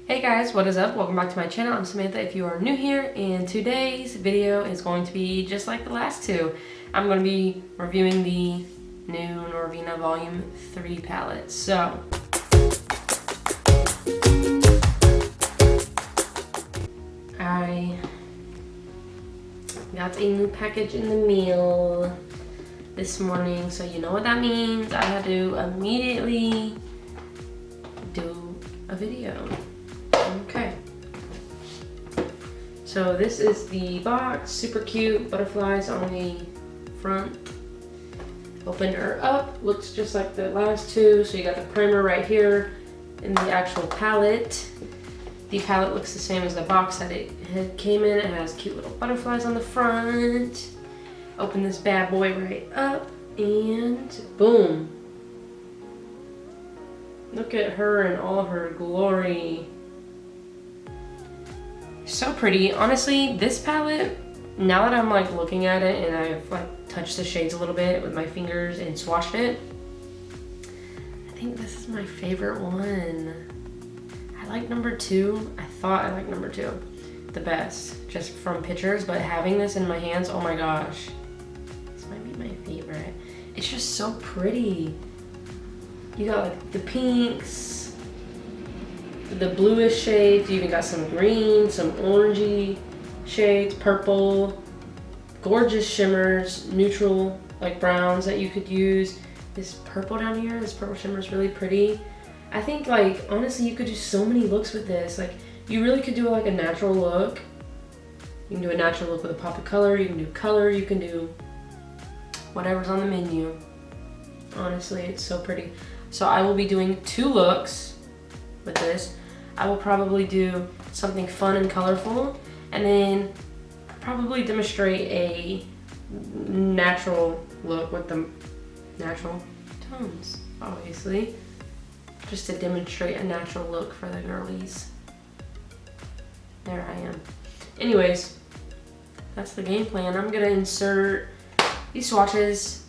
Hey guys, what is up? Welcome back to my channel. I'm Samantha if you are new here, and today's video is going to be just like the last two. I'm going to be reviewing the new Norvina Vol.3 palette. So, I got a new package in the mail this morning, so you know what that means. I had to immediately do a video. Okay, so this is the box, super cute, butterflies on the front. Open her up, looks just like the last two. So you got the primer right here in the actual palette. The palette looks the same as the box that it came in. It has cute little butterflies on the front. Open this bad boy right up and boom. Look at her in all of her glory. So pretty. Honestly, this palette, now that I'm like looking at it and I've like touched the shades a little bit with my fingers and swatched it, I think this is my favorite one. I like number two. I thought I liked number two the best, just from pictures, but having this in my hands, oh my gosh. This might be my favorite. It's just so pretty. You got like the pinks, the bluish shades, you even got some green, some orangey shades, purple, gorgeous shimmers, neutral like browns that you could use. This purple down here, this purple shimmer is really pretty. I think like honestly you could do so many looks with this. Like you really could do like a natural look. You can do a natural look with a pop of color, you can do color, you can do whatever's on the menu. Honestly, it's so pretty. So I will be doing two looks with this. I will probably do something fun and colorful, and then probably demonstrate a natural look with the natural tones, obviously. Just to demonstrate a natural look for the girlies. There I am. Anyways, that's the game plan. I'm gonna insert these swatches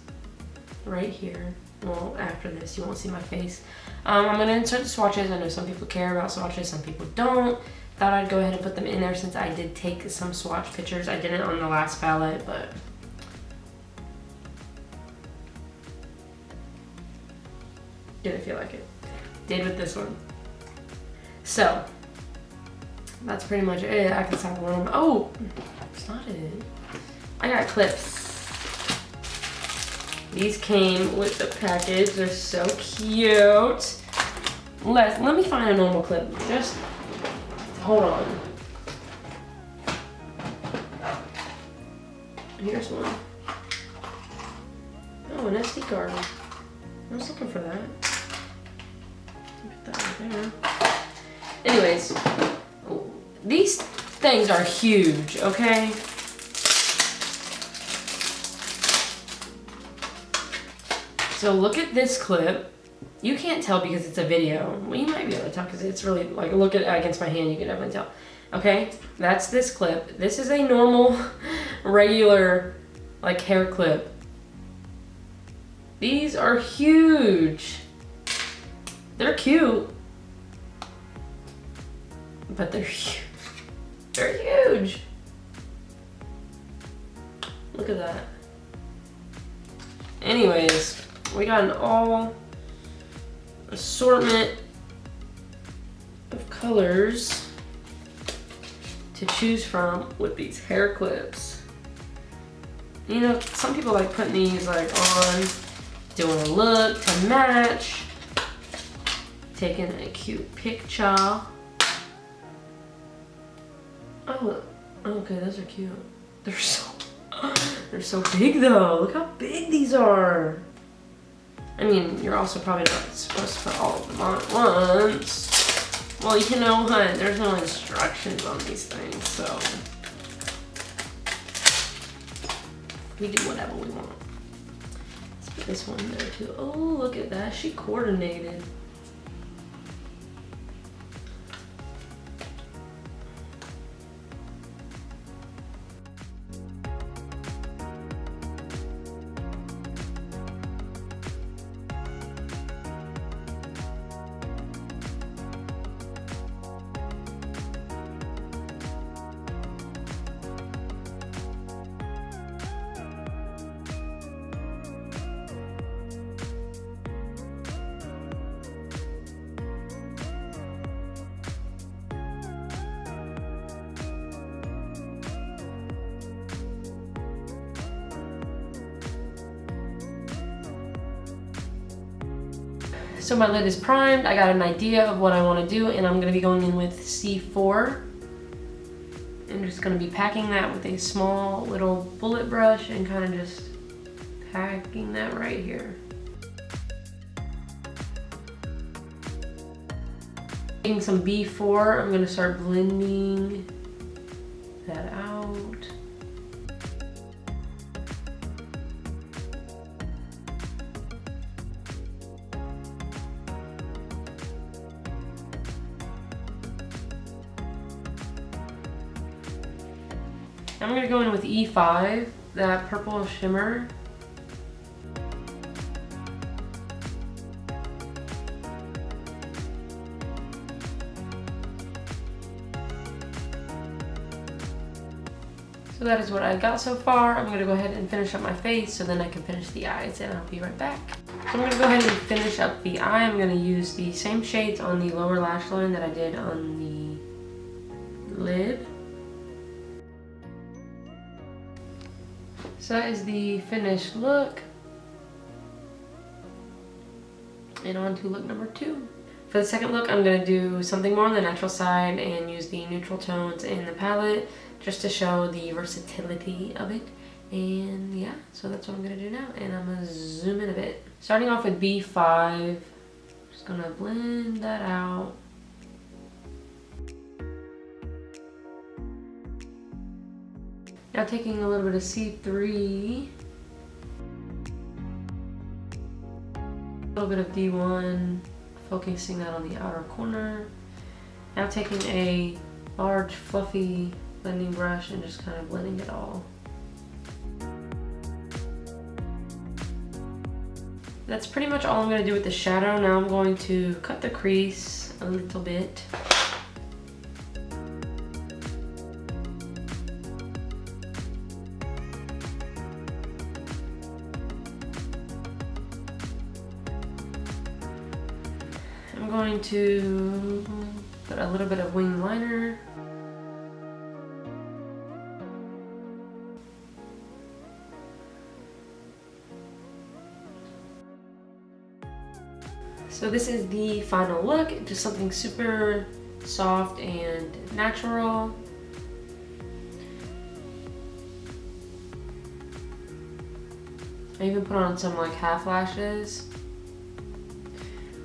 right here. Well, after this, you won't see my face. I'm gonna insert the swatches. I know some people care about swatches, some people don't. Thought I'd go ahead and put them in there since I did take some swatch pictures. I didn't on the last palette, but didn't feel like it. Did with this one. So, that's pretty much it. I can stop one. Oh, that's not it. I got clips. These came with the package. They're so cute. Let me find a normal clip. Just hold on. Here's one. Oh, an SD card. I was looking for that. Put that right there. Anyways, these things are huge, okay? So look at this clip. You can't tell because it's a video. Well, you might be able to tell because it's really, like, look at it against my hand, you can definitely tell. Okay, that's this clip. This is a normal, regular, like, hair clip. These are huge. They're cute. But they're huge. They're huge. Look at that. Anyways. We got an all assortment of colors to choose from with these hair clips. You know, some people like putting these like on, doing a look to match, taking a cute picture. Oh, okay, those are cute. They're so big though. Look how big these are. I mean, you're also probably not supposed to put all of them on at once. Well, you know what? There's no instructions on these things, so we do whatever we want. Let's put this one there too. Oh, look at that. She coordinated. So my lid is primed. I got an idea of what I want to do, and I'm going to be going in with C4. I'm just going to be packing that with a small little bullet brush and kind of just packing that right here. Taking some B4, I'm going to start blending that out. I'm going to go in with E5, that purple shimmer. So that is what I got so far. I'm going to go ahead and finish up my face so then I can finish the eyes, and I'll be right back. So I'm going to go ahead and finish up the eye. I'm going to use the same shades on the lower lash line that I did on the lid. So that is the finished look. And on to look number 2. For the second look, I'm going to do something more on the natural side and use the neutral tones in the palette just to show the versatility of it. And yeah, so that's what I'm going to do now. And I'm going to zoom in a bit. Starting off with B5, just going to blend that out. Now taking a little bit of C3, a little bit of D1, focusing that on the outer corner. Now taking a large fluffy blending brush and just kind of blending it all. That's pretty much all I'm going to do with the shadow. Now I'm going to cut the crease a little bit. I'm going to put a little bit of wing liner. So this is the final look, just something super soft and natural. I even put on some like half lashes.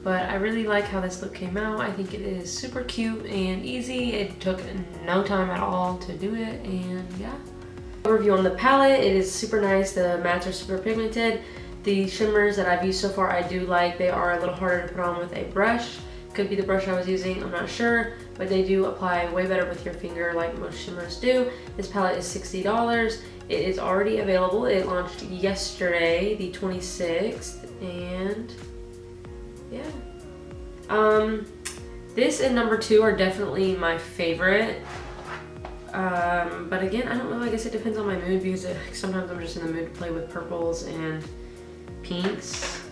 But I really like how this look came out. I think it is super cute and easy. It took no time at all to do it, and yeah. Review on the palette, it is super nice. The mattes are super pigmented. The shimmers that I've used so far I do like. They are a little harder to put on with a brush. Could be the brush I was using, I'm not sure. But they do apply way better with your finger like most shimmers do. This palette is $60. It is already available. It launched yesterday, the 26th, and yeah. This and number 2 are definitely my favorite. But again, I don't know, I guess it depends on my mood because sometimes I'm just in the mood to play with purples and pinks.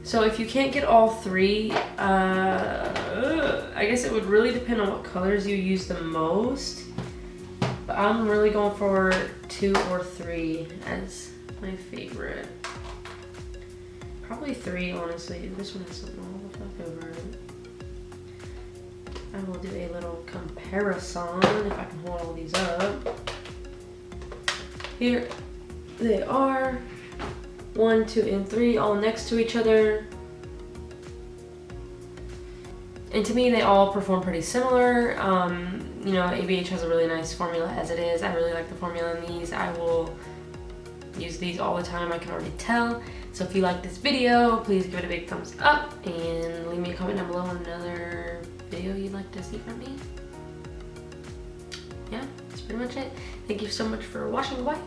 So if you can't get all 3, I guess it would really depend on what colors you use the most. But I'm really going for 2 or 3 as my favorite. Probably 3, honestly. This one has something all the fuck over it. I will do a little comparison if I can hold all these up. Here they are. 1, 2, and 3 all next to each other. And to me, they all perform pretty similar. You know, ABH has a really nice formula as it is. I really like the formula in these. I will use these all the time, I can already tell. So if you like this video, please give it a big thumbs up and leave me a comment down below on another video you'd like to see from me. Yeah, that's pretty much it. Thank you so much for watching. Bye.